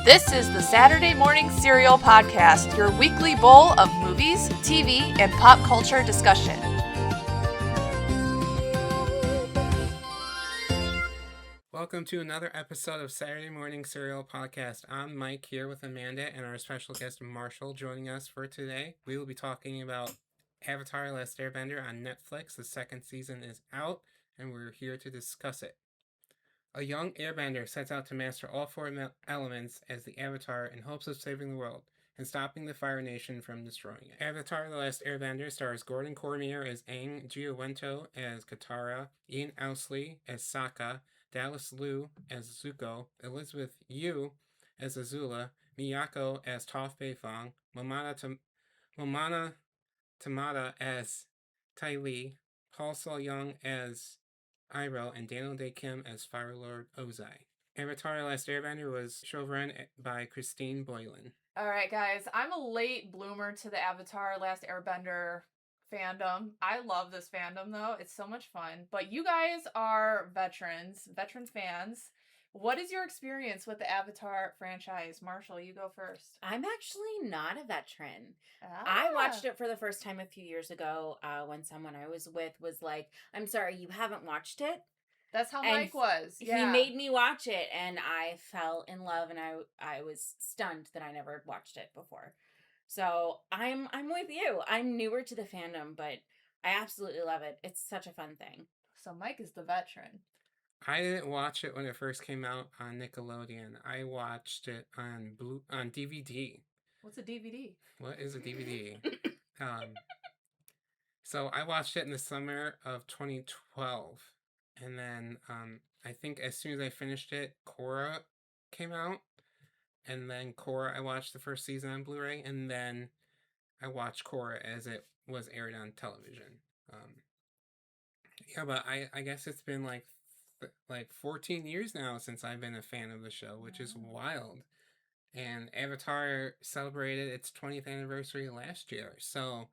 This is the Saturday Morning Serial Podcast, your weekly bowl of movies, TV, and pop culture discussion. Welcome to another episode of Saturday Morning Serial Podcast. I'm Mike here with Amanda and our special guest Marshall joining us for today. We will be talking about Avatar the Last Airbender on Netflix. The second season is out and we're here to discuss it. A young airbender sets out to master all four elements as the Avatar in hopes of saving the world and stopping the Fire Nation from destroying it. Avatar the Last Airbender stars Gordon Cormier as Aang, Giovanto as Katara, Ian Ousley as Sokka, Dallas Liu as Zuko, Elizabeth Yu as Azula, Miyako as Toph Beifong, Momana Tamada as Tai Li, Paul So-young as Iroh, and Daniel Day Kim as Fire Lord Ozai. Avatar The Last Airbender was showrun by Christine Boylan. All right, guys, I'm a late bloomer to the Avatar Last Airbender fandom. I love this fandom, though. It's so much fun. But you guys are veterans fans. What is your experience with the Avatar franchise? Marshall, you go first. I'm actually not a veteran. I watched it for the first time a few years ago when someone I was with was like, I'm sorry, you haven't watched it? That's how Mike was. Yeah. He made me watch it, and I fell in love, and I was stunned that I never watched it before. So I'm with you. I'm newer to the fandom, but I absolutely love it. It's such a fun thing. So Mike is the veteran. I didn't watch it when it first came out on Nickelodeon. I watched it on DVD. What's a DVD? What is a DVD? So I watched it in the summer of 2012. And then I think as soon as I finished it, Korra came out. And then Korra, I watched the first season on Blu-ray. And then I watched Korra as it was aired on television. But I guess it's been like 14 years now since I've been a fan of the show, which is wild. And Avatar celebrated its 20th anniversary last year, so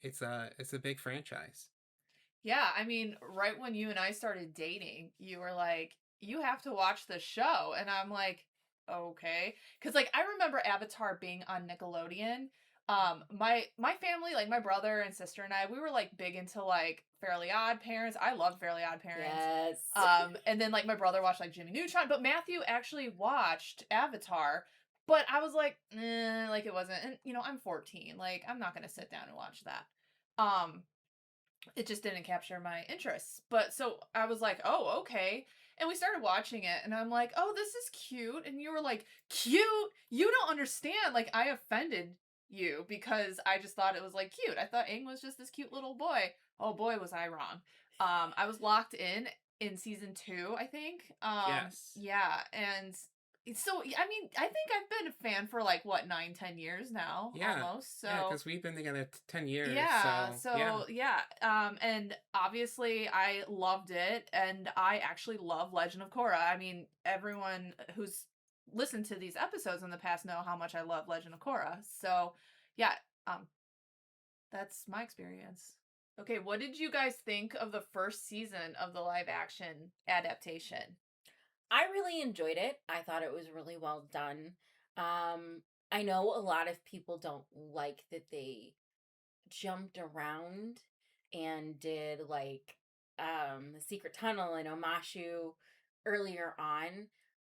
it's a big franchise. Yeah, I mean, right when you and I started dating, you were like, you have to watch the show. And I'm like, okay. Because, like, I remember Avatar being on Nickelodeon. My family, like my brother and sister and I, we were like big into like Fairly Odd Parents. I loved Fairly Odd Parents. Yes. And then like my brother watched like Jimmy Neutron, but Matthew actually watched Avatar. But I was like, like it wasn't. And you know, I'm 14. Like I'm not gonna sit down and watch that. It just didn't capture my interests. But so I was like, oh, okay. And we started watching it, and I'm like, oh, this is cute. And you were like, cute? You don't understand. Like I offended you because I just thought it was like cute. I thought Aang was just this cute little boy. Oh boy, was I wrong. I was locked in season 2, I think. Yes. Yeah, and so I mean, I think I've been a fan for like what 9-10 years now, almost. So yeah, because we've been together 10 years. Yeah. And obviously I loved it, and I actually love Legend of Korra. I mean, everyone who's listened to these episodes in the past know how much I love Legend of Korra. So, yeah, that's my experience. Okay, what did you guys think of the first season of the live action adaptation? I really enjoyed it. I thought it was really well done. I know a lot of people don't like that they jumped around and did like the Secret Tunnel and Omashu earlier on,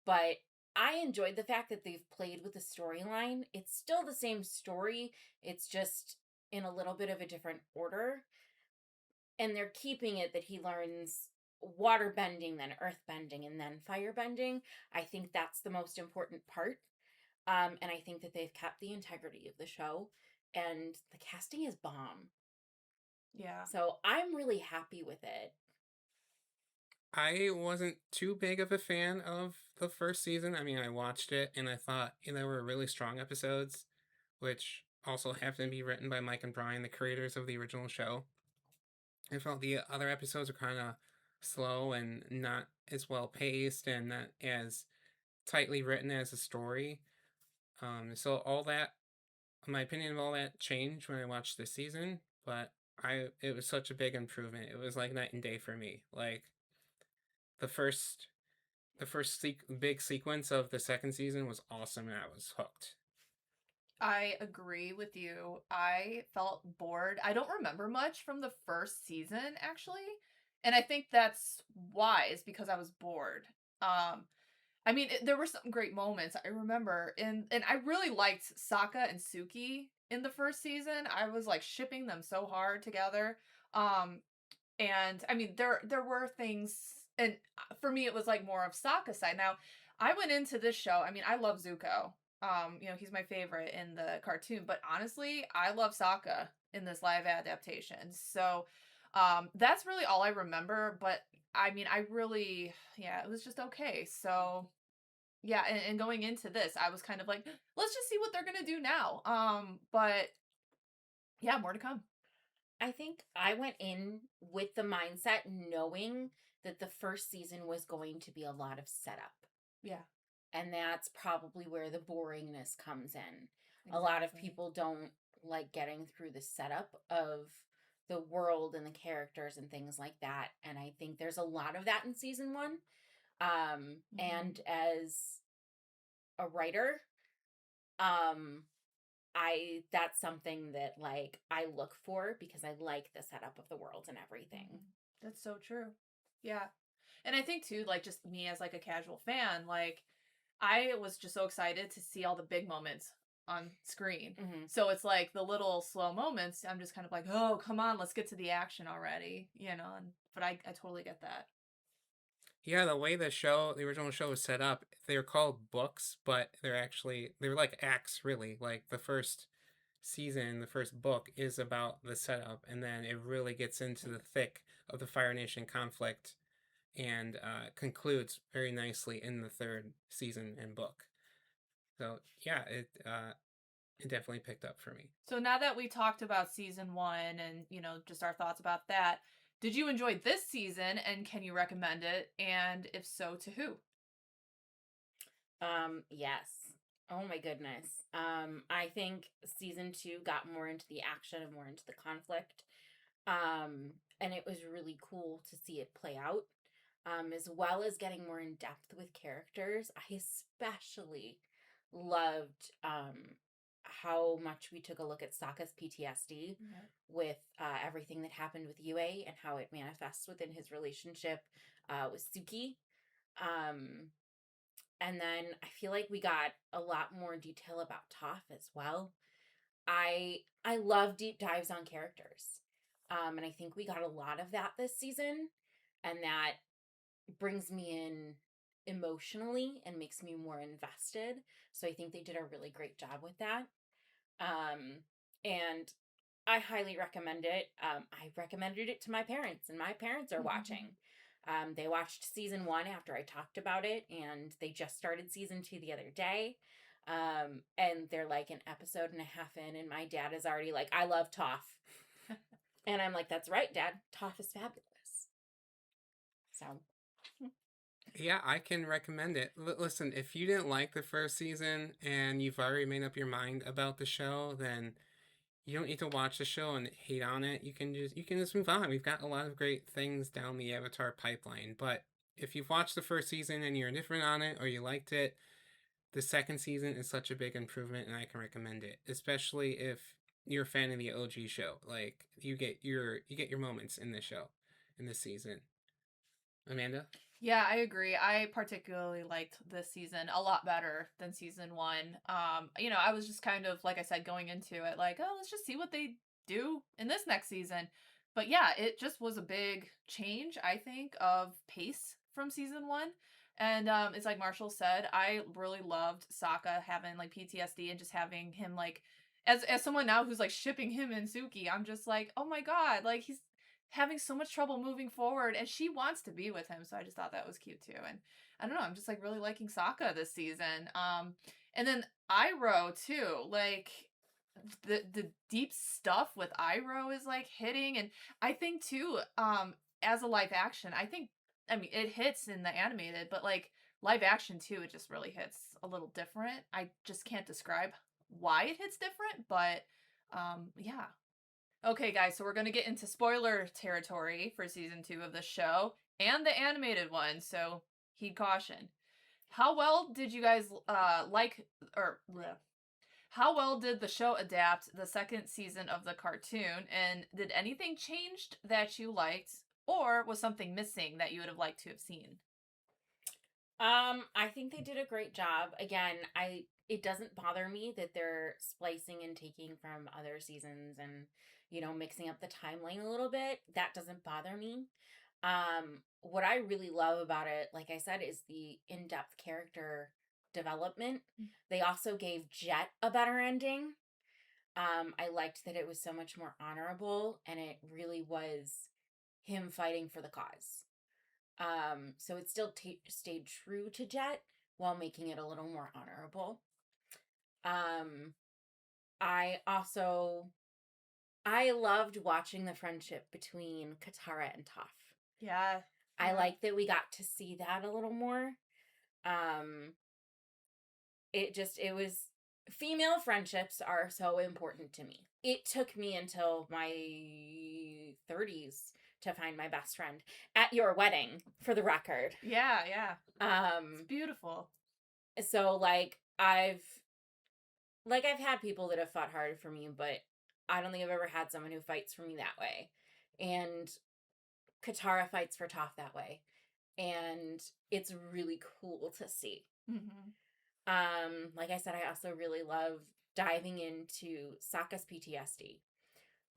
but I enjoyed the fact that they've played with the storyline. It's still the same story. It's just in a little bit of a different order. And they're keeping it that he learns water bending, then earth bending, and then fire bending. I think that's the most important part. And I think that they've kept the integrity of the show. And the casting is bomb. Yeah. So I'm really happy with it. I wasn't too big of a fan of the first season. I mean, I watched it and I thought there were really strong episodes, which also happened to be written by Mike and Brian, the creators of the original show. I felt the other episodes were kind of slow and not as well paced and not as tightly written as a story. So all that, my opinion of all that changed when I watched this season, but it was such a big improvement. It was like night and day for me. Like the first the first big sequence of the second season was awesome, and I was hooked. I agree with you. I felt bored. I don't remember much from the first season, actually. And I think that's wise because I was bored. Um, I mean, there were some great moments I remember, and I really liked Sokka and Suki in the first season. I was like shipping them so hard together. Um, and I mean, there were things, and for me, it was like more of Sokka's side. Now, I went into this show. I mean, I love Zuko. He's my favorite in the cartoon, but honestly, I love Sokka in this live adaptation. So, that's really all I remember. But I mean, I really, yeah, it was just okay. So, yeah, and going into this, I was kind of like, let's just see what they're gonna do now. But yeah, more to come. I think I went in with the mindset knowing that the first season was going to be a lot of setup. Yeah, And that's probably where the boringness comes in. A lot of people don't like getting through the setup of the world and the characters and things like that. And I think there's a lot of that in season one. And as a writer, um, that's something that like I look for because I like the setup of the world and everything. That's so true. Yeah. And I think too, like just me as like a casual fan, like I was just so excited to see all the big moments on screen. So it's like the little slow moments, I'm just kind of like, oh, come on, let's get to the action already, but I totally get that. Yeah, the way the original show was set up, they're called books, but they're like acts, really. Like the first season, the first book is about the setup, and then it really gets into the thick of the Fire Nation conflict and concludes very nicely in the third season and book. So yeah, it definitely picked up for me. So now that we talked about season one and, just our thoughts about that, did you enjoy this season and can you recommend it? And if so, to who? Yes. Oh my goodness. I think season 2 got more into the action and more into the conflict. And it was really cool to see it play out. As well as getting more in depth with characters. I especially loved how much we took a look at Sokka's PTSD with everything that happened with Yue and how it manifests within his relationship with Suki. And then I feel like we got a lot more detail about Toph as well. I love deep dives on characters. And I think we got a lot of that this season. And that brings me in emotionally and makes me more invested. So I think they did a really great job with that. And I highly recommend it. I recommended it to my parents, and my parents are watching. They watched season 1 after I talked about it, and they just started season 2 the other day. And they're like an episode and a half in, and my dad is already like, I love Toph. And I'm like, that's right, Dad. Toph is fabulous. So. Yeah, I can recommend it. Listen, if you didn't like the first season and you've already made up your mind about the show, then you don't need to watch the show and hate on it. You can just move on. We've got a lot of great things down the Avatar pipeline. But if you've watched the first season and you're indifferent on it or you liked it, the second season is such a big improvement, and I can recommend it, especially if you're a fan of the OG show. Like you get your moments in this show, in this season. Amanda? Yeah, I agree. I particularly liked this season a lot better than season 1. I was just kind of, like I said, going into it like, oh, let's just see what they do in this next season. But yeah, it just was a big change, I think, of pace from season 1. And it's like Marshall said, I really loved Sokka having like PTSD and just having him like as someone now who's like shipping him and Suki, I'm just like, oh my god, like he's having so much trouble moving forward and she wants to be with him, so I just thought that was cute too. And I don't know, I'm just like really liking Sokka this season. And then Iroh too, like the deep stuff with Iroh is like hitting. And I think too, as a live action, I mean it hits in the animated, but like live action too, it just really hits a little different. I just can't describe why it hits different, but yeah. Okay, guys, so we're going to get into spoiler territory for season 2 of the show and the animated one. So heed caution. How well did you guys how well did the show adapt the second season of the cartoon, and did anything changed that you liked, or was something missing that you would have liked to have seen? I think they did a great job. Again, it doesn't bother me that they're splicing and taking from other seasons and, mixing up the timeline a little bit. That doesn't bother me. What I really love about it, like I said, is the in-depth character development. They also gave Jet a better ending. I liked that it was so much more honorable, and it really was him fighting for the cause. So it still stayed true to Jet while making it a little more honorable. I loved watching the friendship between Katara and Toph. Yeah. I like that we got to see that a little more. It was, female friendships are so important to me. It took me until my 30s to find my best friend at your wedding, for the record. Yeah. It's beautiful. So I've had people that have fought hard for me, but I don't think I've ever had someone who fights for me that way. And Katara fights for Toph that way. And it's really cool to see. Like I said, I also really love diving into Sokka's PTSD.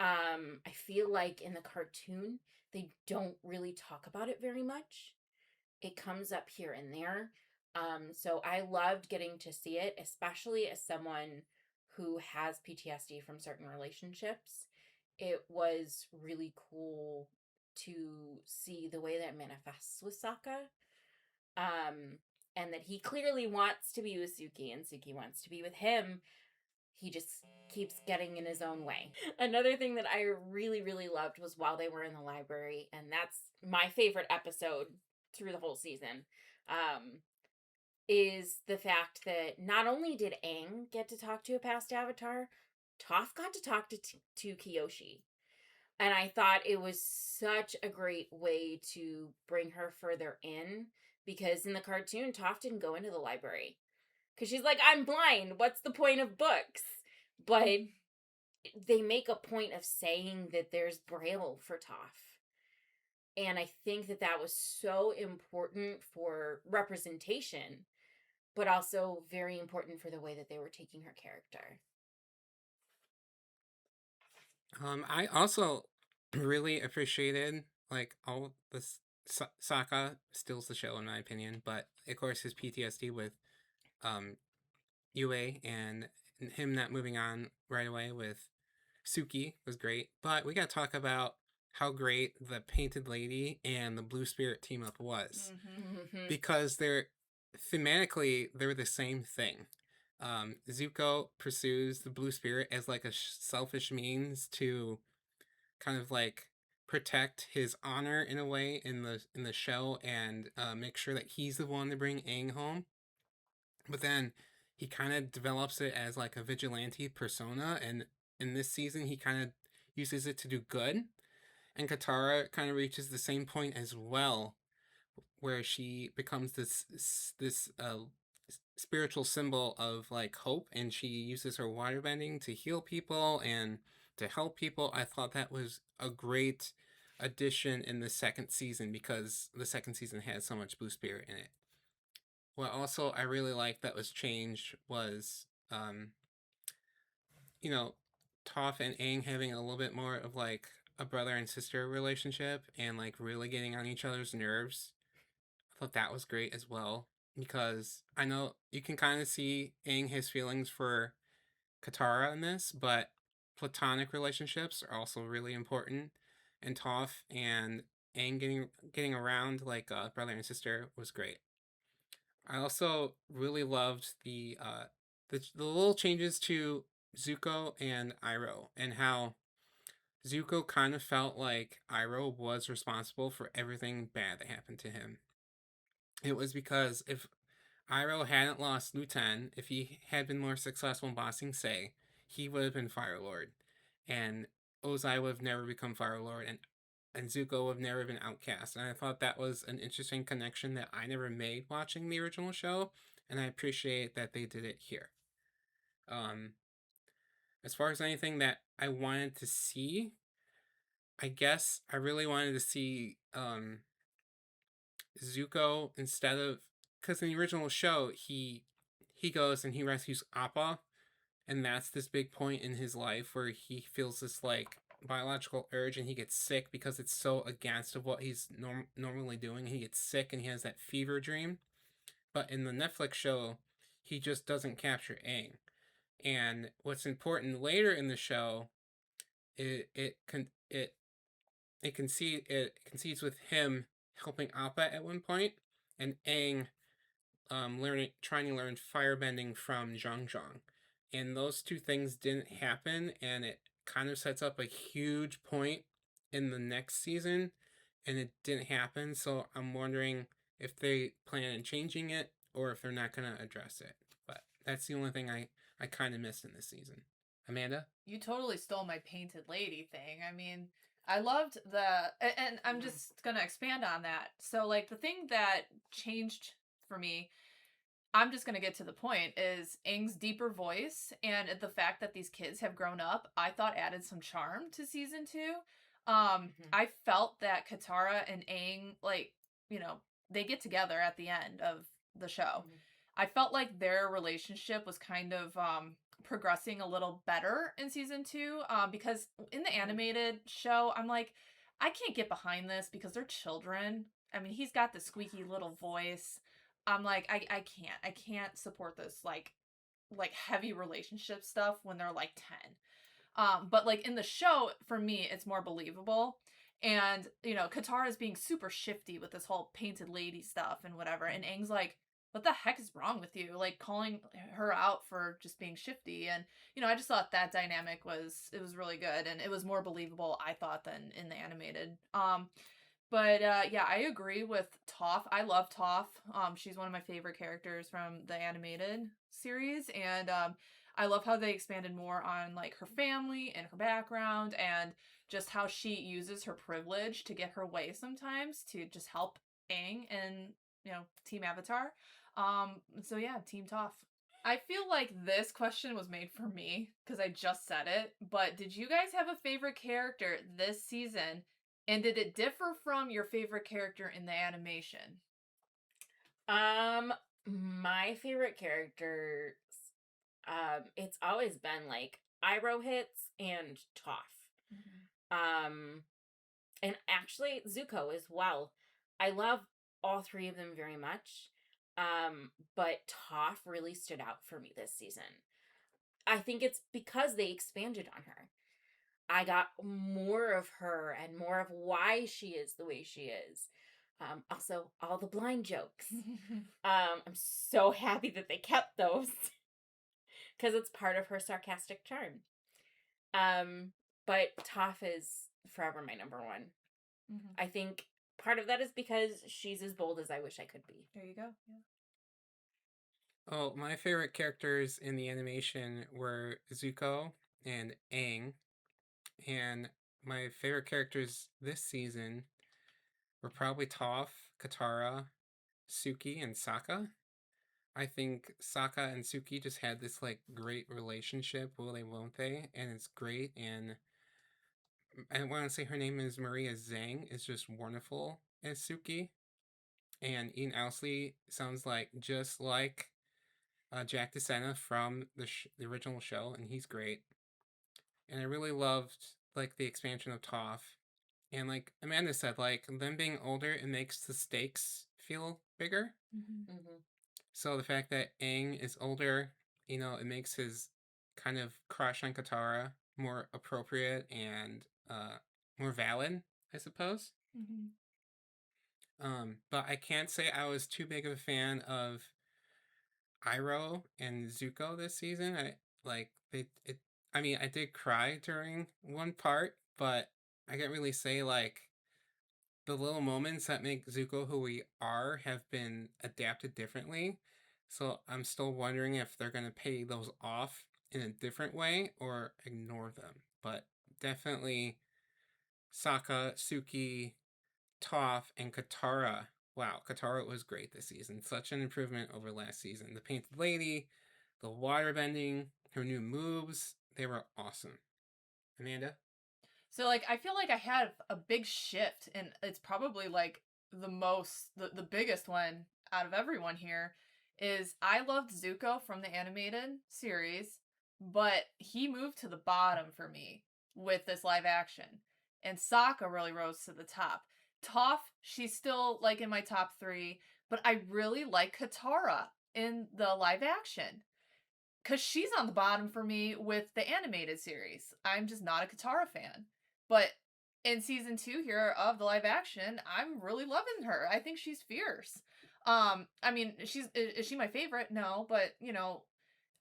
I feel like in the cartoon, they don't really talk about it very much. It comes up here and there. So I loved getting to see it, especially as someone who has PTSD from certain relationships. It was really cool to see the way that manifests with Sokka. And that he clearly wants to be with Suki, and Suki wants to be with him. He just keeps getting in his own way. Another thing that I really, really loved was while they were in the library, and that's my favorite episode through the whole season, is the fact that not only did Aang get to talk to a past avatar, Toph got to talk to Kyoshi. And I thought it was such a great way to bring her further in, because in the cartoon, Toph didn't go into the library. Because she's like, I'm blind. What's the point of books? But they make a point of saying that there's Braille for Toph. And I think that was so important for representation, but also very important for the way that they were taking her character. I also really appreciated all this. Sokka steals the show in my opinion, but of course his PTSD with Yue and him not moving on right away with Suki was great. But we got to talk about how great the Painted Lady and the Blue Spirit team up was, because they're thematically the same thing. Zuko pursues the Blue Spirit as a selfish means to kind of protect his honor in a way in the show, and make sure that he's the one to bring Aang home. But then he kind of develops it as a vigilante persona, and in this season he kind of uses it to do good. And Katara kind of reaches the same point as well, where she becomes this spiritual symbol of hope, and she uses her waterbending to heal people and to help people. I thought that was a great addition in the second season, because the second season had so much Blue Spirit in it. What also I really liked that was changed was, Toph and Aang having a little bit more of a brother and sister relationship, and really getting on each other's nerves. I thought that was great as well, because I know you can kind of see Aang his feelings for Katara in this, but platonic relationships are also really important, and Toph and Aang getting around like brother and sister was great. I also really loved the little changes to Zuko and Iroh, and how Zuko kind of felt like Iroh was responsible for everything bad that happened to him. It was because if Iroh hadn't lost Lu-Ten, if he had been more successful in bossing Say, he would have been Fire Lord. And Ozai would have never become Fire Lord, and and Zuko have never been outcast. And I thought that was an interesting connection that I never made watching the original show, and I appreciate that they did it here. As far as anything that I wanted to see, I guess I really wanted to see Zuko, instead of, because in the original show he goes and he rescues Appa, and that's this big point in his life where he feels this like biological urge and he gets sick because it's so against of what he's normally doing. He gets sick and he has that fever dream. But in the Netflix show, he just doesn't capture Aang. And what's important later in the show, it concedes with him helping Appa at one point, and Aang trying to learn firebending from Zhang Zhang. And those two things didn't happen, and it kind of sets up a huge point in the next season, and it didn't happen. So I'm wondering if they plan on changing it or if they're not going to address it. But that's the only thing I kind of missed in this season. Amanda? You totally stole my painted lady thing. I mean, I loved and I'm just gonna expand on that. So, like, the thing that changed for me, I'm just gonna get to the point, is Aang's deeper voice and the fact that these kids have grown up, I thought added some charm to season 2. I felt that Katara and Aang, like, you know, they get together at the end of the show. I felt like their relationship was kind of progressing a little better in season 2, because in the animated show, I'm like, I can't get behind this because they're children. I mean, he's got the squeaky little voice. I'm like, I can't support this like heavy relationship stuff when they're like 10. But like in the show, for me, it's more believable. And, you know, Katara's being super shifty with this whole painted lady stuff and whatever. And Aang's like, what the heck is wrong with you? Like, calling her out for just being shifty. And, you know, I just thought that dynamic was really good. And it was more believable, I thought, than in the animated. But yeah, I agree with Toph. I love Toph. She's one of my favorite characters from the animated series. And I love how they expanded more on like her family and her background and just how she uses her privilege to get her way sometimes to just help Aang and, you know, Team Avatar. So yeah, Team Toph. I feel like this question was made for me because I just said it, but did you guys have a favorite character this season? And did it differ from your favorite character in the animation? My favorite characters, it's always been like Irohits and Toph. And actually Zuko as well. I love all three of them very much. But Toph really stood out for me this season. I think it's because they expanded on her. I got more of her and more of why she is the way she is. Also, all the blind jokes. I'm so happy that they kept those because it's part of her sarcastic charm. But Toph is forever my number one. I think part of that is because she's as bold as I wish I could be. There you go. Yeah. Oh, my favorite characters in the animation were Zuko and Aang. And my favorite characters this season were probably Toph, Katara, Suki, and Sokka. I think Sokka and Suki just had this like great relationship, will they, won't they? And it's great. And I want to say her name is Maria Zhang, is just wonderful as Suki. And Ian Owsley sounds like just like Jack DeSena from the original show, and he's great. And I really loved like the expansion of Toph. And like Amanda said, like them being older, it makes the stakes feel bigger. So the fact that Aang is older, you know, it makes his kind of crush on Katara more appropriate and more valid, I suppose. But I can't say I was too big of a fan of Iroh and Zuko this season. I mean, I did cry during one part, but I can't really say like the little moments that make Zuko who we are have been adapted differently. So I'm still wondering if they're going to pay those off in a different way or ignore them. But definitely Sokka, Suki, Toph, and Katara. Wow, Katara was great this season. Such an improvement over last season. The Painted Lady, the water bending, her new moves, they were awesome. Amanda? So like I feel like I had a big shift, and it's probably like the biggest one out of everyone here is I loved Zuko from the animated series, but he moved to the bottom for me with this live action. And Sokka really rose to the top. Toph, she's still like in my top 3, but I really like Katara in the live action. Cause she's on the bottom for me with the animated series. I'm just not a Katara fan. But in season 2 here of the live action, I'm really loving her. I think she's fierce. I mean, is she my favorite? No, but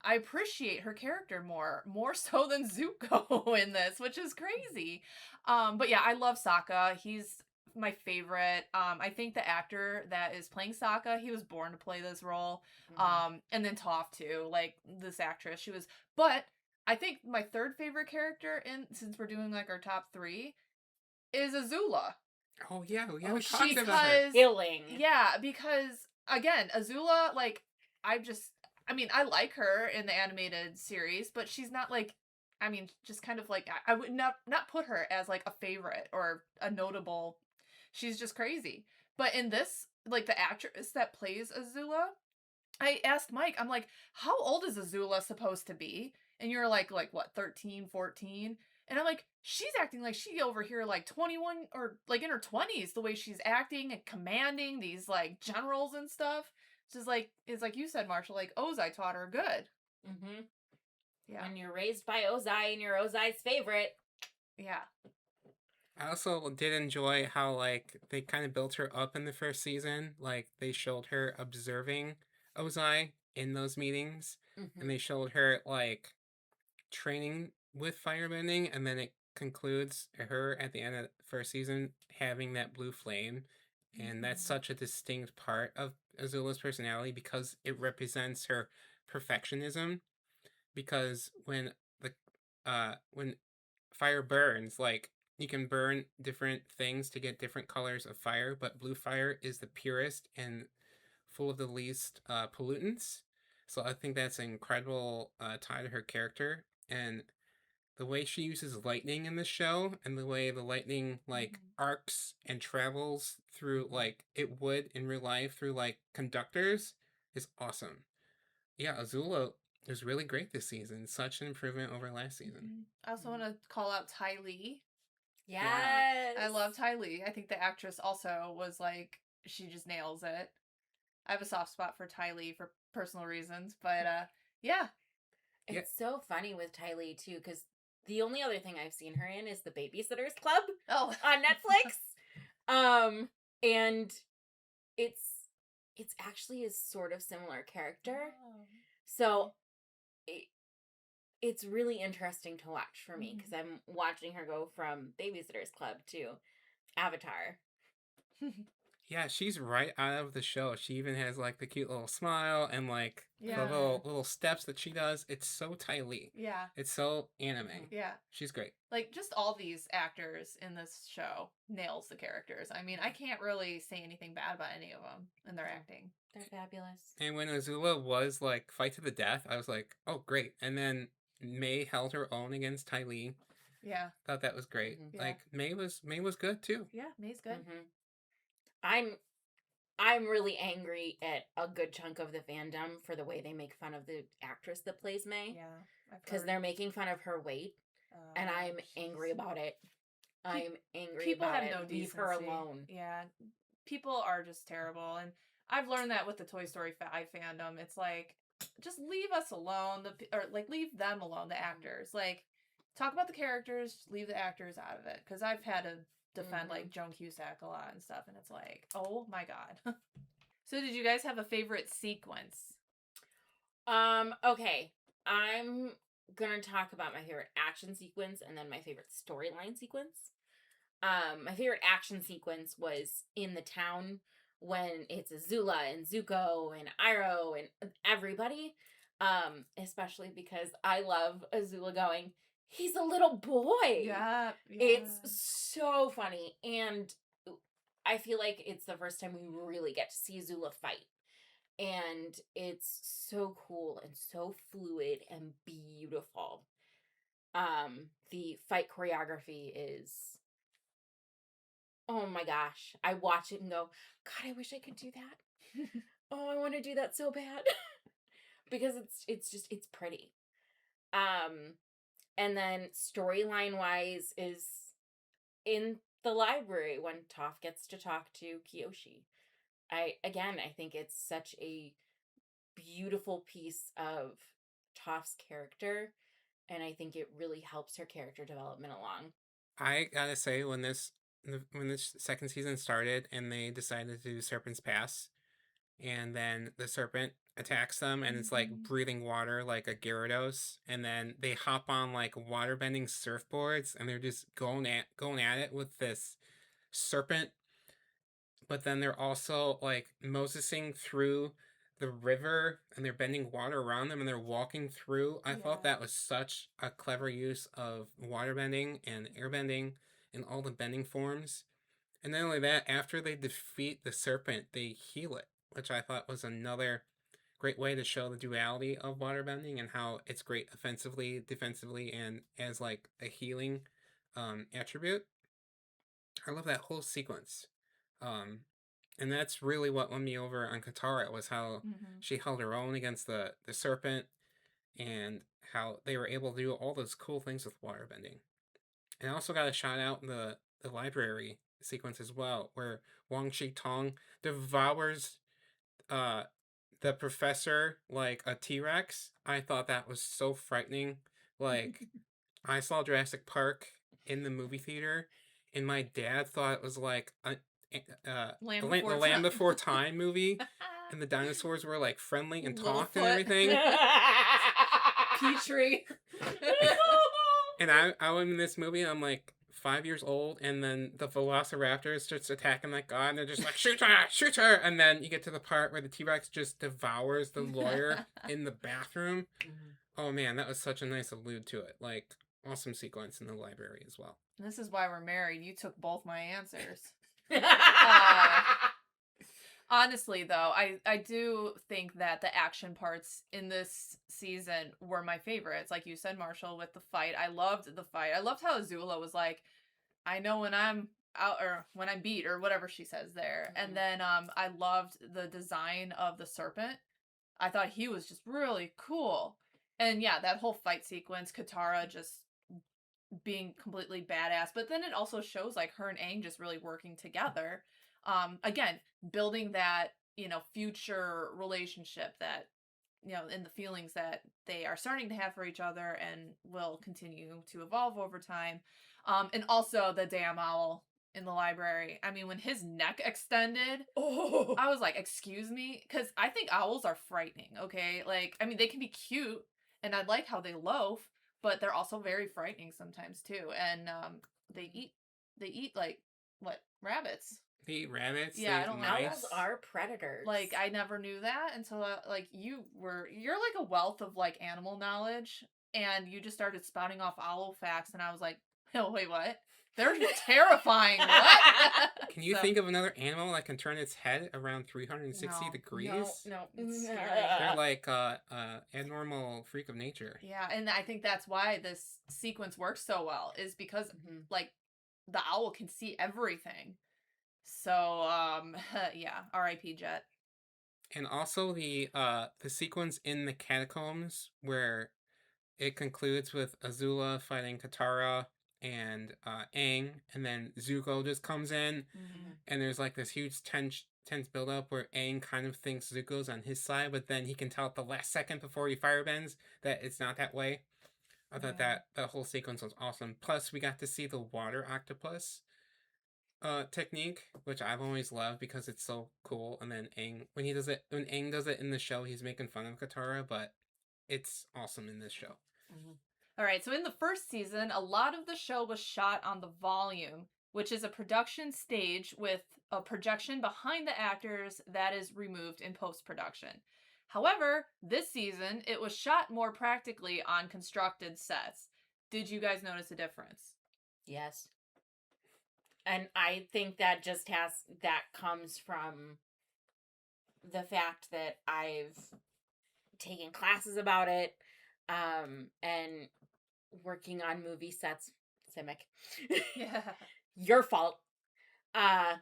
I appreciate her character more so than Zuko in this, which is crazy. But yeah, I love Sokka. He's my favorite. I think the actor that is playing Sokka, he was born to play this role. And then Toph too, like this actress, she was. But I think my third favorite character, since we're doing like our top 3, is Azula. Oh, yeah, we haven't talked Because about her. Killing. yeah, because again, Azula, like I mean, I like her in the animated series, but she's not like, I mean, just kind of like I would not put her as like a favorite or a notable. She's just crazy. But in this, like the actress that plays Azula, I asked Mike, I'm like, how old is Azula supposed to be? And you're like what, 13, 14? And I'm like, she's acting like she over here like 21 or like in her 20s, the way she's acting and commanding these like generals and stuff. It's like you said, Marshall, like Ozai taught her good. Mm-hmm. Yeah. When you're raised by Ozai and you're Ozai's favorite. Yeah. I also did enjoy how, like, they kind of built her up in the first season. Like, they showed her observing Ozai in those meetings, and they showed her, like, training with firebending, and then it concludes her at the end of the first season having that blue flame. And that's such a distinct part of Azula's personality because it represents her perfectionism. Because when fire burns, like, you can burn different things to get different colors of fire, but blue fire is the purest and full of the least pollutants. So I think that's an incredible tie to her character. And the way she uses lightning in the show and the way the lightning like arcs and travels through, like it would in real life, through like conductors, is awesome. Yeah, Azula is really great this season. Such an improvement over last season. I also want to call out Ty Lee. Yes. I love Ty Lee. I think the actress also was like, she just nails it. I have a soft spot for Ty Lee for personal reasons, but yeah. It's so funny with Ty Lee too, because the only other thing I've seen her in is the Babysitters Club on Netflix. And it's actually a sort of similar character. So it's really interesting to watch for me because I'm watching her go from Babysitters Club to Avatar. Yeah, she's right out of the show. She even has like the cute little smile and like the little steps that she does. It's so Ty Lee. Yeah. It's so anime. Yeah. She's great. Like just all these actors in this show nails the characters. I mean, I can't really say anything bad about any of them in their acting. They're fabulous. And when Azula was like fight to the death, I was like, oh great. And then May held her own against Ty Lee. Yeah. Thought that was great. Like May was good too. Yeah, May's good. I'm really angry at a good chunk of the fandom for the way they make fun of the actress that plays May. Yeah. Because they're making fun of her weight. And I'm angry about it. I'm angry people about have it. no Leave decency. her alone. Yeah. People are just terrible. And I've learned that with the Toy Story 5 fandom. It's like, just leave us alone. Or like, leave them alone, the actors. Like, talk about the characters, leave the actors out of it. Because I've had to defend like Joan Cusack a lot and stuff, and it's like, oh my god. So did you guys have a favorite sequence? Okay. I'm gonna talk about my favorite action sequence and then my favorite storyline sequence. My favorite action sequence was in the town when it's Azula and Zuko and Iroh and everybody. Especially because I love Azula going, he's a little boy. Yeah. It's so funny. And I feel like it's the first time we really get to see Azula fight. And it's so cool and so fluid and beautiful. The fight choreography is, oh my gosh. I watch it and go, God, I wish I could do that. Oh, I want to do that so bad. Because it's pretty. And then storyline wise is in the library when Toph gets to talk to Kyoshi. I think it's such a beautiful piece of Toph's character, and I think it really helps her character development along. I gotta say, when this second season started and they decided to do Serpent's Pass, and then the serpent attacks them and it's like breathing water like a Gyarados, and then they hop on like waterbending surfboards and they're just going at it with this serpent, but then they're also like Mosesing through the river and they're bending water around them and they're walking through. I thought that was such a clever use of waterbending and airbending and all the bending forms. And not only that, after they defeat the serpent, they heal it, which I thought was another great way to show the duality of waterbending and how it's great offensively, defensively, and as like a healing attribute. I love that whole sequence. And that's really what won me over on Katara, was how she held her own against the serpent and how they were able to do all those cool things with waterbending. And I also got a shout out in the library sequence as well, where Wang Shi Tong devours the professor like a T-Rex. I thought that was so frightening. Like, I saw Jurassic Park in the movie theater, and my dad thought it was like the Land Before Time movie, and the dinosaurs were like friendly and talked and everything. Petrie. And I went in this movie, and I'm like 5 years old, and then the Velociraptor starts attacking that guy, and they're just like, shoot her! And then you get to the part where the T-Rex just devours the lawyer in the bathroom. Oh man, that was such a nice allude to it. Like, awesome sequence in the library as well. This is why we're married. You took both my answers. Honestly, though, I do think that the action parts in this season were my favorites. Like you said, Marshall, with the fight. I loved the fight. I loved how Azula was like, I know when I'm out, or when I'm beat, or whatever she says there. And then I loved the design of the serpent. I thought he was just really cool. And yeah, that whole fight sequence, Katara just being completely badass. But then it also shows like her and Aang just really working together. Again, building that, future relationship that, and the feelings that they are starting to have for each other and will continue to evolve over time. And also the damn owl in the library. I mean, when his neck extended, I was like, excuse me? Because I think owls are frightening, okay? Like, I mean, they can be cute, and I like how they loaf, but they're also very frightening sometimes, too. And they eat like, what, rabbits? They eat rabbits. Yeah, I don't know. Owls are predators. Like, I never knew that until, like, you're like a wealth of, like, animal knowledge, and you just started spouting off owl facts, and I was like, oh, wait, what? They're terrifying. What? Can you think of another animal that can turn its head around 360 degrees? No. It's scary. They're like abnormal freak of nature. Yeah, and I think that's why this sequence works so well, is because, like, the owl can see everything. So, yeah, R.I.P. Jet. And also the sequence in the catacombs where it concludes with Azula fighting Katara and Aang, and then Zuko just comes in, and there's like this huge tense build-up where Aang kind of thinks Zuko's on his side, but then he can tell at the last second before he firebends that it's not that way. I thought that whole sequence was awesome. Plus, we got to see the water octopus technique, which I've always loved because it's so cool. And then when Aang does it in the show, he's making fun of Katara, but it's awesome in this show. All right, so in the first season, a lot of the show was shot on the volume, which is a production stage with a projection behind the actors that is removed in post-production. However, this season, it was shot more practically on constructed sets. did you guys notice a difference? Yes. And I think that comes from the fact that I've taken classes about it, and working on movie sets. Simic. Yeah. Your fault. Uh,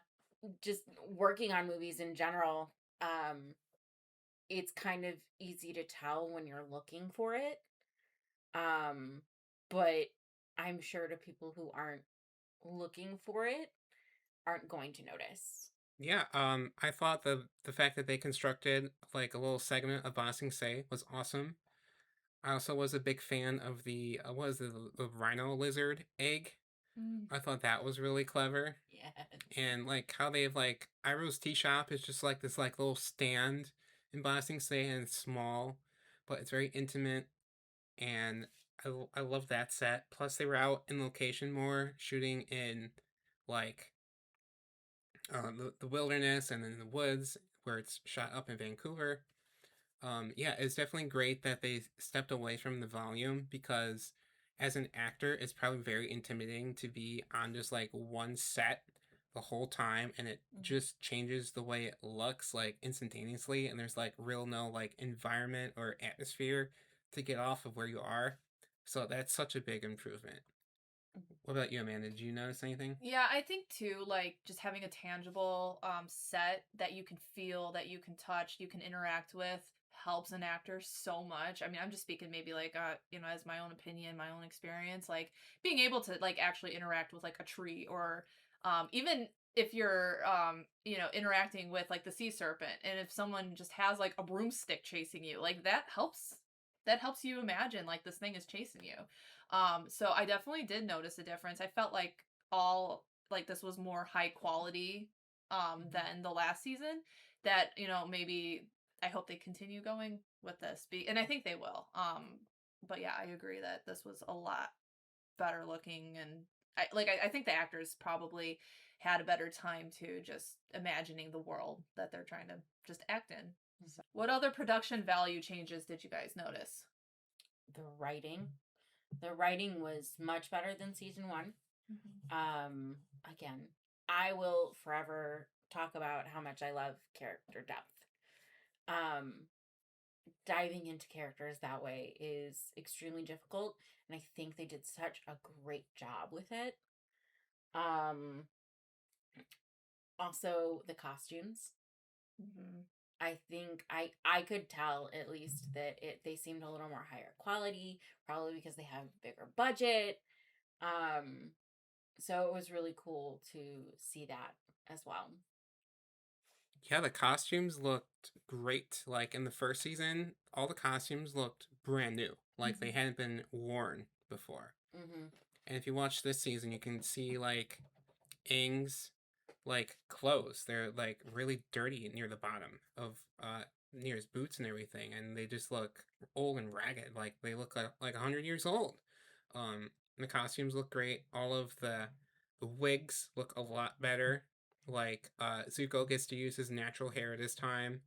just working on movies in general. It's kind of easy to tell when you're looking for it. Um, but I'm sure to people who aren't looking for it aren't going to notice. Yeah, I thought the fact that they constructed like a little segment of Ba Sing Se was awesome. I also was a big fan of the what was it, the rhino lizard egg. Mm. I thought that was really clever. Yes. And like how they've like Iroh's tea shop is just like this like little stand in Ba Sing Se, and it's small, but it's very intimate, and I love that set. Plus they were out in location more, shooting in like the wilderness and in the woods where it's shot up in Vancouver. Yeah, it's definitely great that they stepped away from the volume, because as an actor, it's probably very intimidating to be on just like one set the whole time, and it just changes the way it looks like instantaneously, and there's like real no like environment or atmosphere to get off of where you are. So that's such a big improvement. What about you, Amanda? Did you notice anything? Yeah, I think too, like just having a tangible set that you can feel, that you can touch, you can interact with helps an actor so much. I mean, I'm just speaking maybe like as my own opinion, my own experience, like being able to like actually interact with like a tree, or even if you're interacting with like the sea serpent, and if someone just has like a broomstick chasing you, like that helps you imagine like this thing is chasing you. So I definitely did notice a difference. I felt like all like this was more high quality than the last season. That, maybe I hope they continue going with this. And I think they will. But yeah, I agree that this was a lot better looking, and I think the actors probably had a better time too, just imagining the world that they're trying to just act in. So, what other production value changes did you guys notice? The writing. The writing was much better than season 1. Again, I will forever talk about how much I love character depth. Um, Diving into characters that way is extremely difficult, and I think they did such a great job with it. Um, Also the costumes. Mm-hmm. I think I could tell at least that they seemed a little more higher quality, probably because they have a bigger budget. Um, so it was really cool to see that as well. Yeah, the costumes looked great. Like in the first season, all the costumes looked brand new, like they hadn't been worn before. Mm-hmm. And if you watch this season, you can see like Aang's like clothes. They're like really dirty near the bottom of near his boots and everything, and they just look old and ragged. Like they look like 100 years old. The costumes look great. All of the wigs look a lot better. Like Zuko gets to use his natural hair this time.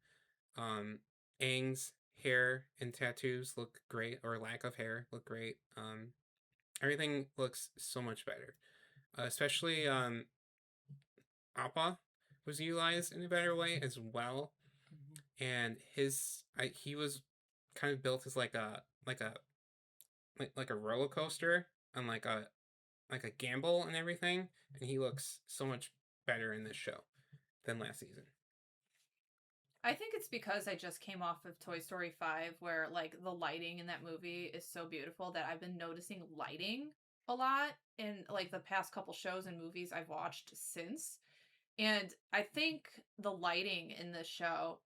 Um, Aang's hair and tattoos look great, or lack of hair look great. Everything looks so much better. Especially Appa was utilized in a better way as well, and he was kind of built as like a roller coaster, and like a gamble and everything, and he looks so much better in this show than last season. I think it's because I just came off of Toy Story 5, where like the lighting in that movie is so beautiful that I've been noticing lighting a lot in like the past couple shows and movies I've watched since. And I think the lighting in this show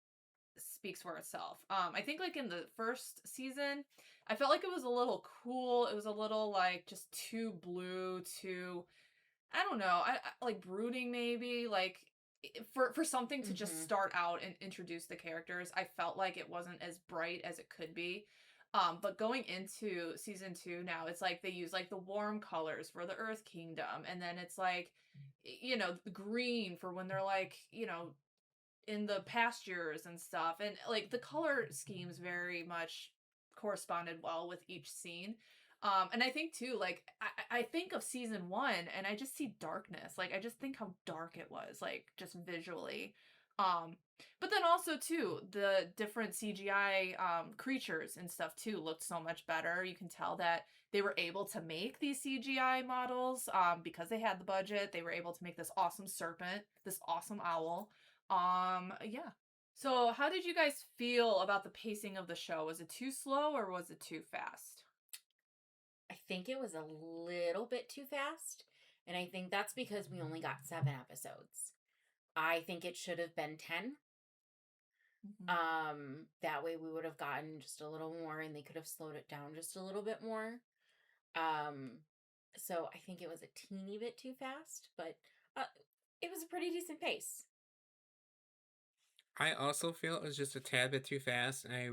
speaks for itself. I think like in the first season, I felt like it was a little cool. It was a little like just too blue, too, I don't know, I like brooding maybe, like for something to just Mm-hmm. start out and introduce the characters. I felt like it wasn't as bright as it could be. But going into season 2 now, it's like they use like the warm colors for the Earth Kingdom, and then it's like green for when they're like in the pastures and stuff, and like the color schemes very much corresponded well with each scene. And I think too, like I think of season 1 and I just see darkness. Like I just think how dark it was, like just visually. Um, but then also too, the different CGI creatures and stuff too looked so much better. You can tell that they were able to make these CGI models because they had the budget. They were able to make this awesome serpent, this awesome owl. Yeah. So, how did you guys feel about the pacing of the show? Was it too slow or was it too fast? I think it was a little bit too fast. And I think that's because we only got 7 episodes. I think it should have been 10. Mhm. That way we would have gotten just a little more and they could have slowed it down just a little bit more. Um, so I think it was a teeny bit too fast, but uh, it was a pretty decent pace. I also feel it was just a tad bit too fast, and I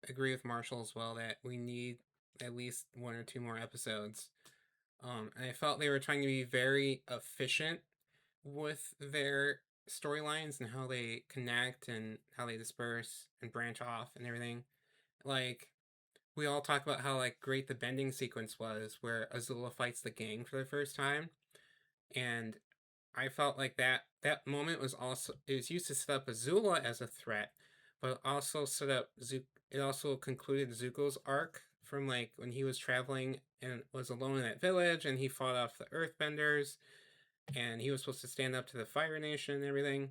agree with Marshall as well that we need at least 1 or 2 more episodes. And I felt they were trying to be very efficient with their storylines and how they connect and how they disperse and branch off and everything. Like, we all talk about how like great the bending sequence was where Azula fights the gang for the first time, and I felt like that moment was also, it was used to set up Azula as a threat, but it also set up it also concluded Zuko's arc from like when he was traveling and was alone in that village and he fought off the Earthbenders and he was supposed to stand up to the Fire Nation and everything.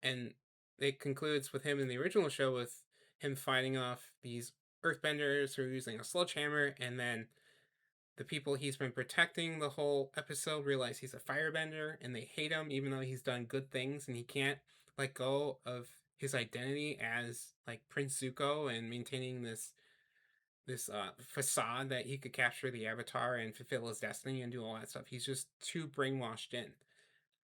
And it concludes with him in the original show with him fighting off these Earthbenders who are using a sledgehammer, and then the people he's been protecting the whole episode realize he's a firebender and they hate him even though he's done good things and he can't let go of his identity as like Prince Zuko and maintaining this facade that he could capture the Avatar and fulfill his destiny and do all that stuff. He's just too brainwashed in.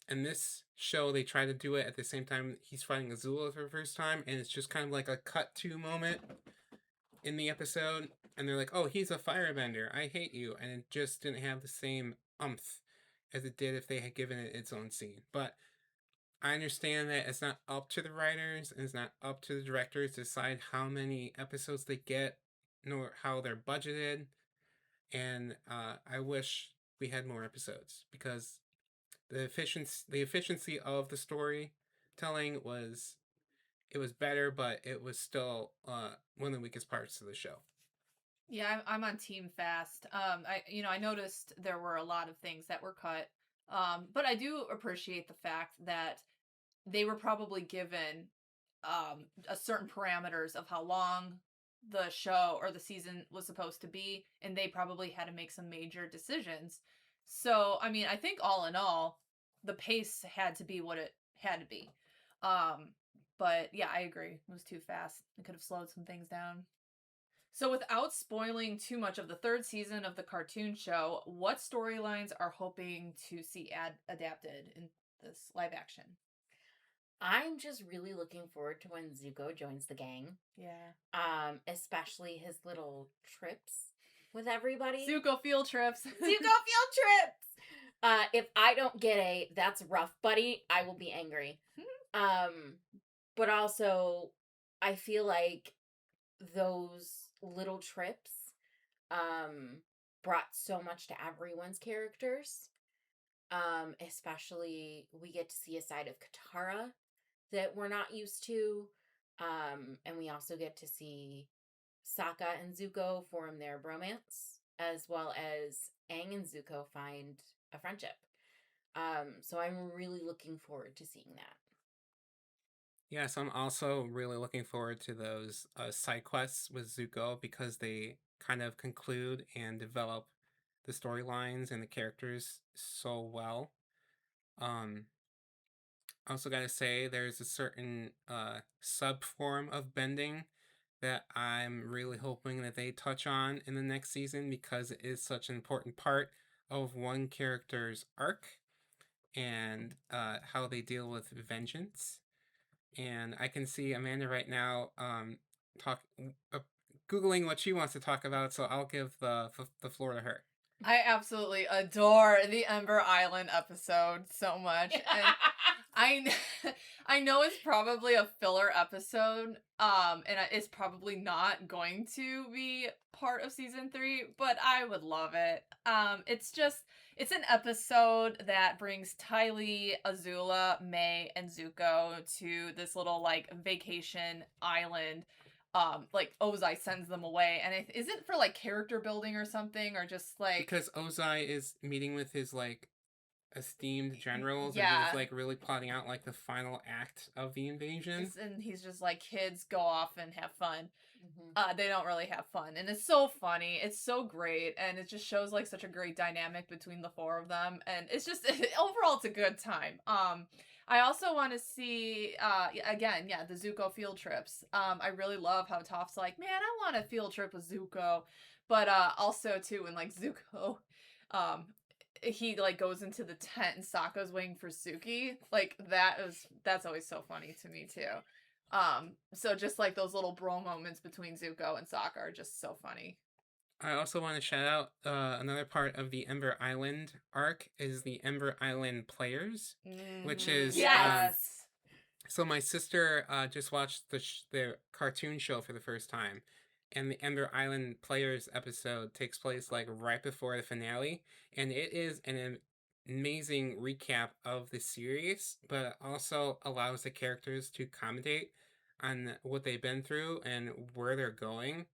And this show, they try to do it at the same time he's fighting Azula for the first time, and it's just kind of like a cut to moment in the episode, and they're like, "Oh, he's a firebender. I hate you," and it just didn't have the same umph as it did if they had given it its own scene. But I understand that it's not up to the writers and it's not up to the directors to decide how many episodes they get, nor how they're budgeted. And I wish we had more episodes because the efficiency of the storytelling was, it was better, but it was still one of the weakest parts of the show. Yeah, I'm on team fast. I noticed there were a lot of things that were cut. But I do appreciate the fact that they were probably given a certain parameters of how long the show or the season was supposed to be, and they probably had to make some major decisions. So, I mean, I think all in all, the pace had to be what it had to be. Um, but yeah, I agree. It was too fast. It could have slowed some things down. So, without spoiling too much of the third season of the cartoon show, what storylines are hoping to see adapted in this live action? I'm just really looking forward to when Zuko joins the gang. Yeah. Especially his little trips with everybody. Zuko field trips. Zuko field trips. If I don't get a "that's rough, buddy," I will be angry. But also, I feel like those little trips brought so much to everyone's characters. Especially we get to see a side of Katara that we're not used to. And we also get to see Sokka and Zuko form their bromance, as well as Aang and Zuko find a friendship. So I'm really looking forward to seeing that. Yes, I'm also really looking forward to those side quests with Zuko because they kind of conclude and develop the storylines and the characters so well. Um, I also gotta say, there's a certain sub form of bending that I'm really hoping that they touch on in the next season because it is such an important part of one character's arc and how they deal with vengeance. And I can see Amanda right now talk uh, googling what she wants to talk about, so I'll give the floor to her. I absolutely adore the Ember Island episode so much. And I I know it's probably a filler episode, and it's probably not going to be part of season 3, but I would love it. It's an episode that brings Tylee, Azula, May, and Zuko to this little like vacation island. Like Ozai sends them away, and is it for like character building or something, or just like Because Ozai is meeting with his like esteemed generals, and yeah, he's like really plotting out like the final act of the invasion. and he's just like, kids, go off and have fun. Mhm. They don't really have fun, and it's so funny, it's so great, and it just shows like such a great dynamic between the four of them, and it's just overall it's a good time. I also want to see again, yeah, the Zuko field trips. I really love how Toph's like, man, I want a field trip with Zuko, but also too when like Zuko um he like goes into the tent and Sokka's waiting for Suki. Like that's always so funny to me too. So just like those little bro moments between Zuko and Sokka are just so funny. I also want to shout out another part of the Ember Island arc is the Ember Island Players, which is yes. so my sister just watched the cartoon show for the first time, and the Ember Island Players episode takes place like right before the finale, and it is an amazing recap of the series, but it also allows the characters to commentate on what they've been through and where they're going.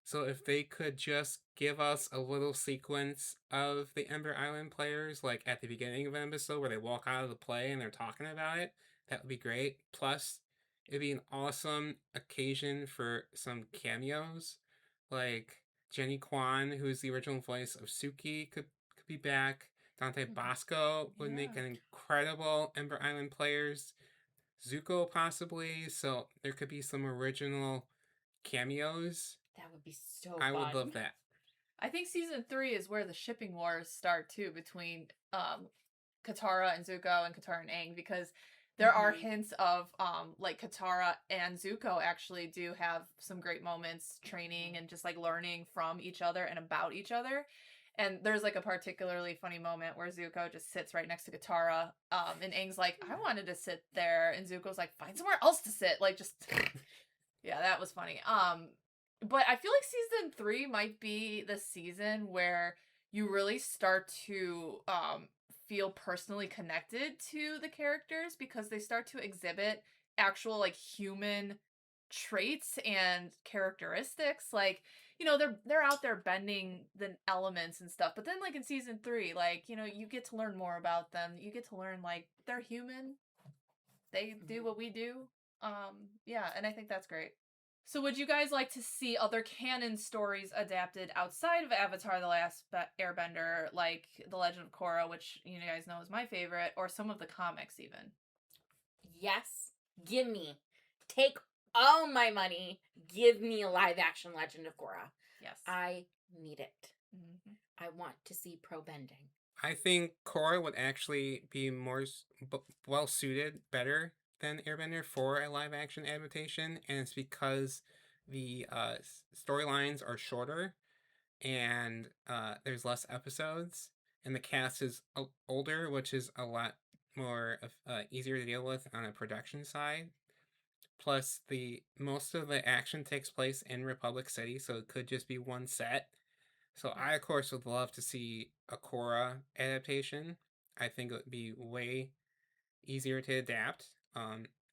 So if they could just give us a little sequence of the Ember Island Players, like at the beginning of an episode where they walk out of the play and they're talking about it, that would be great. Plus, it'd be an awesome occasion for some cameos. Like Jenny Kwan, who's the original voice of Suki, could be back. Dante Bosco would make Yeah. an incredible Ember Island Players. Zuko possibly, so there could be some original cameos. That would be so I fun. would love that. I think season 3 is where the shipping wars start too between Katara and Zuko and Katara and Aang, because there are hints of like Katara and Zuko actually do have some great moments training and just like learning from each other and about each other. And there's like a particularly funny moment where Zuko just sits right next to Katara, and Aang's like, I wanted to sit there, and Zuko's like, find somewhere else to sit. Like just yeah, that was funny. But I feel like season 3 might be the season where you really start to feel personally connected to the characters, because they start to exhibit actual like human traits and characteristics. Like, they're out there bending the elements and stuff, but then like in season 3, like, you get to learn more about them. You get to learn like they're human, they do what we do. Yeah, and I think that's great. So would you guys like to see other canon stories adapted outside of Avatar the Last Airbender, like The Legend of Korra, which you guys know is my favorite, or some of the comics even? Yes. Give me. Take all my money. Give me a live action Legend of Korra. Yes. I need it. Mhm. I want to see pro bending. I think Korra would actually be more well suited, better than Airbender for a live action adaptation, and it's because the storylines are shorter and there's less episodes, and the cast is older, which is a lot more easier to deal with on a production side. Plus, the most of the action takes place in Republic City, so it could just be one set. So I, of course, would love to see a Korra adaptation. I think it would be way easier to adapt.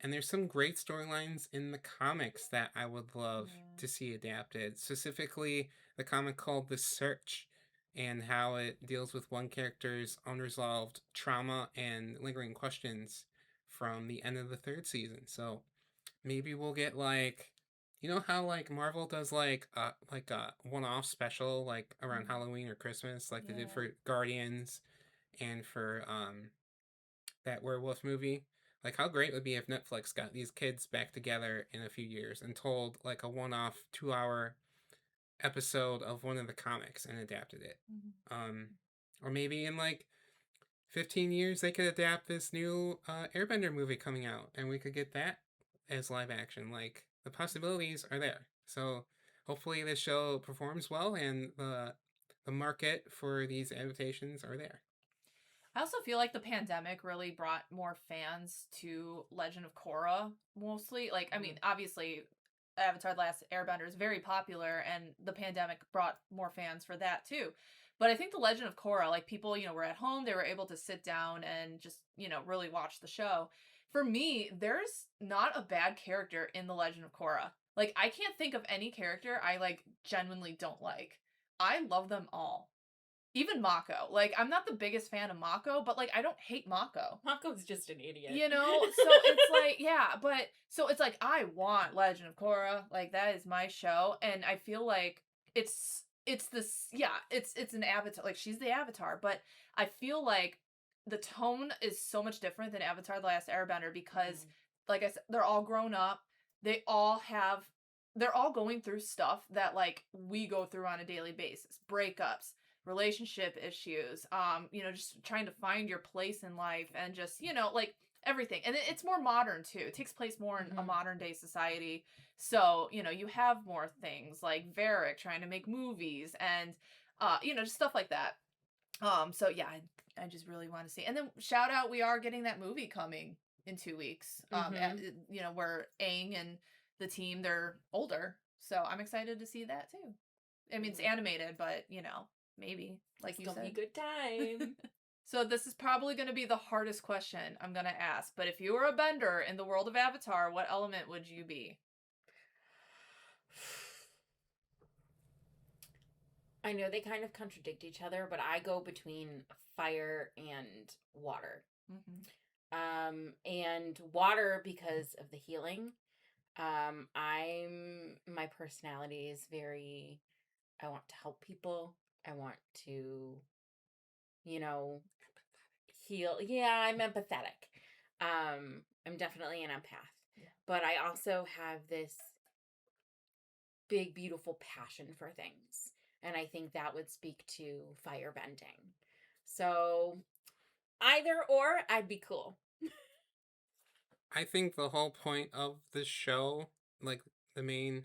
And there's some great storylines in the comics that I would love to see adapted. Specifically, the comic called The Search, and how it deals with one character's unresolved trauma and lingering questions from the end of the 3rd season. So maybe we'll get like, you know how like Marvel does like a one-off special like around Halloween or Christmas, like they did for Guardians and for that werewolf movie. Like, how great would it be if Netflix got these kids back together in a few years and told like a one-off 2-hour episode of one of the comics and adapted it. Or maybe in like 15 years they could adapt this new Airbender movie coming out and we could get that as live action. Like, the possibilities are there. So hopefully this show performs well and the market for these adaptations are there. I also feel like the pandemic really brought more fans to Legend of Korra, mostly. Like, I mean, obviously, Avatar the Last Airbender is very popular, and the pandemic brought more fans for that too. But I think the Legend of Korra, like, people, were at home, they were able to sit down and just, really watch the show. For me, there's not a bad character in the Legend of Korra. Like, I can't think of any character I, like, genuinely don't like. I love them all. Even Mako. Like, I'm not the biggest fan of Mako, but, like, I don't hate Mako. Mako's just an idiot. So it's like, yeah, but, so it's like, I want Legend of Korra. Like, that is my show, and I feel like it's this, yeah, it's an avatar. Like, she's the avatar, but I feel like the tone is so much different than Avatar the Last Airbender because, like I said, they're all grown up. They all have, they're all going through stuff that, like, we go through on a daily basis. Breakups, relationship issues, just trying to find your place in life and just, like, everything. And it's more modern too. It takes place more in a modern day society. So, you have more things like Varric trying to make movies and, just stuff like that. So yeah, I just really want to see. And then shout out, we are getting that movie coming in 2 weeks. Where Aang and the team, they're older. So I'm excited to see that too. I mean, it's animated, but maybe, like you said. It's gonna be a good time. So this is probably going to be the hardest question I'm going to ask. But if you were a bender in the world of Avatar, what element would you be? I know they kind of contradict each other, but I go between fire and water. And water because of the healing. My personality is very, I want to help people. I want to, heal. Yeah, I'm empathetic. I'm definitely an empath. Yeah. But I also have this big, beautiful passion for things. And I think that would speak to firebending. So either or, I'd be cool. I think the whole point of the show, like the main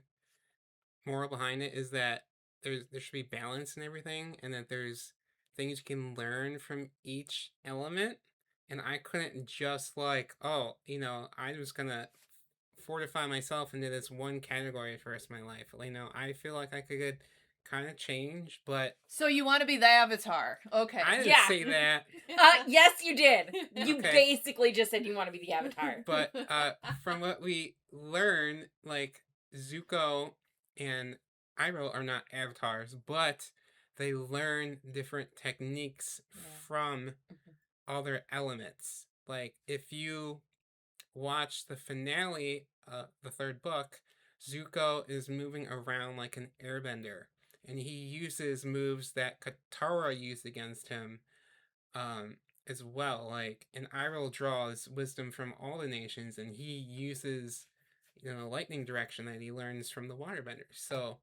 moral behind it, is that there should be balance in everything, and that there's things you can learn from each element. And I couldn't just like, oh, I'm just gonna fortify myself into this one category for the rest of my life. I feel like I could kind of change, but so you want to be the Avatar? Okay, I didn't say that. Yes, you did. You Okay. basically just said you want to be the Avatar. But from what we learn, like Zuko and Iroh are not avatars, but they learn different techniques from other elements. Like, if you watch the finale, the third book, Zuko is moving around like an airbender, and he uses moves that Katara used against him, as well. Like, and Iroh draws wisdom from all the nations, and he uses, lightning direction that he learns from the waterbenders. So,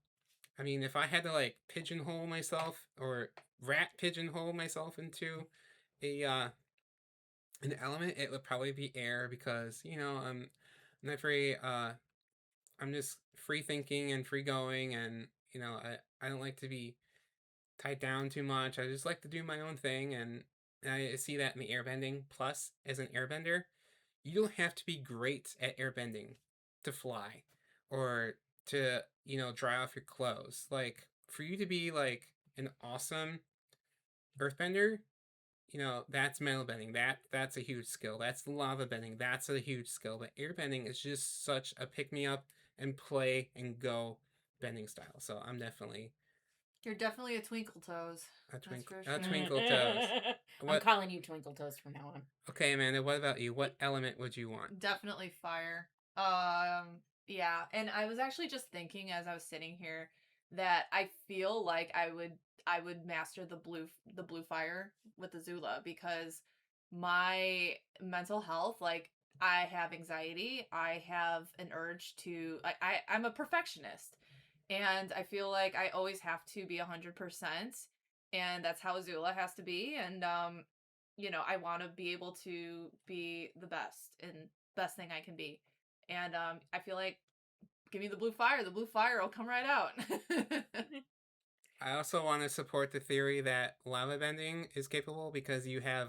I mean, if I had to like pigeonhole myself or rat pigeonhole myself into a an element, it would probably be air, because I'm not very I'm just free thinking and free going, and I don't like to be tied down too much. I just like to do my own thing, and I see that in the airbending. Plus, as an airbender, you don't have to be great at airbending to fly or to dry off your clothes. Like, for you to be like an awesome earthbender, that's metal bending. That's a huge skill. That's lava bending. That's a huge skill. But airbending is just such a pick me up and play and go bending style. So you're definitely a Twinkle Toes. a Twinkle Toes. I'm calling you Twinkle Toes from now on. Okay, Amanda, what about you? What element would you want? Definitely fire. Yeah, and I was actually just thinking as I was sitting here that I feel like I would master the blue fire with the Zula, because my mental health, like, I have anxiety, I have an urge to, I'm a perfectionist, and I feel like I always have to be 100%, and that's how Zula has to be. And I want to be able to be the best and best thing I can be. And I feel like, give me the blue fire will come right out. I also want to support the theory that lava bending is capable, because you have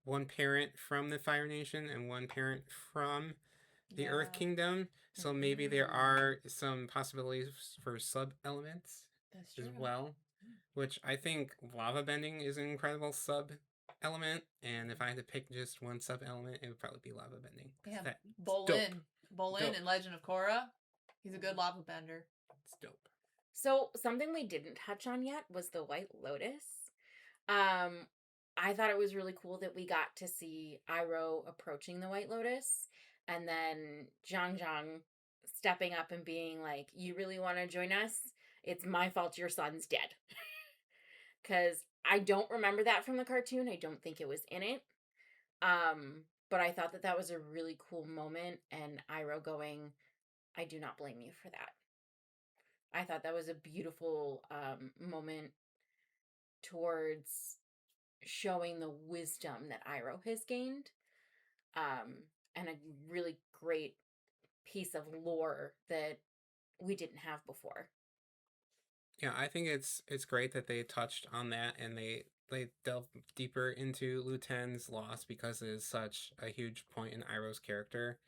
one parent from the Fire Nation and one parent from the Earth Yeah, Kingdom. So maybe there are some possibilities for sub elements that's as true. well, which I think lava bending is an incredible sub element. And if I had to pick just one sub element, it would probably be lava bending. Yeah, That's Bolin. Bolin Dope. in Legend of Korra. He's a good lava bender. It's dope. So something we didn't touch on yet was the White Lotus. Um, I thought it was really cool that we got to see Iroh approaching the White Lotus, and then Zhang Zhang stepping up and being like, "You really want to join us? It's my fault your son's dead." Because I don't remember that from the cartoon. I don't think it was in it. But I thought that that was a really cool moment, and Iroh going, "I do not blame you for that." I thought that was a beautiful moment towards showing the wisdom that Iroh has gained, and a really great piece of lore that we didn't have before. Yeah, I think it's great that they touched on that and they delved deeper into Liu Ten's loss because it is such a huge point in Iroh's character.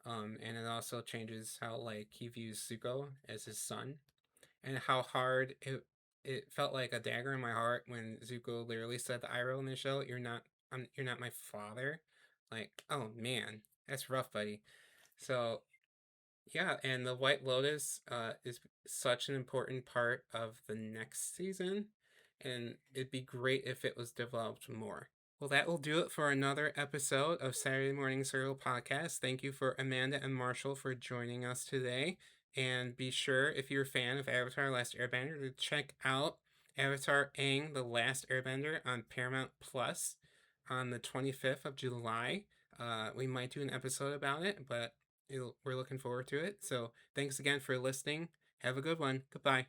And it also changes how like he views Zuko as his son and how hard it felt like a dagger in my heart when Zuko literally said to Iroh in the show, you're not my father." Like, oh man, that's rough, buddy. So yeah, and the White Lotus is such an important part of the next season, and it'd be great if it was developed more. Well, that will do it for another episode of Saturday Morning Serial Podcast. Thank you for Amanda and Marshall for joining us today. And be sure, if you're a fan of Avatar Last Airbender, to check out Avatar Aang The Last Airbender on Paramount Plus on the 25th of July. We might do an episode about it, but we're looking forward to it. So thanks again for listening. Have a good one. Goodbye.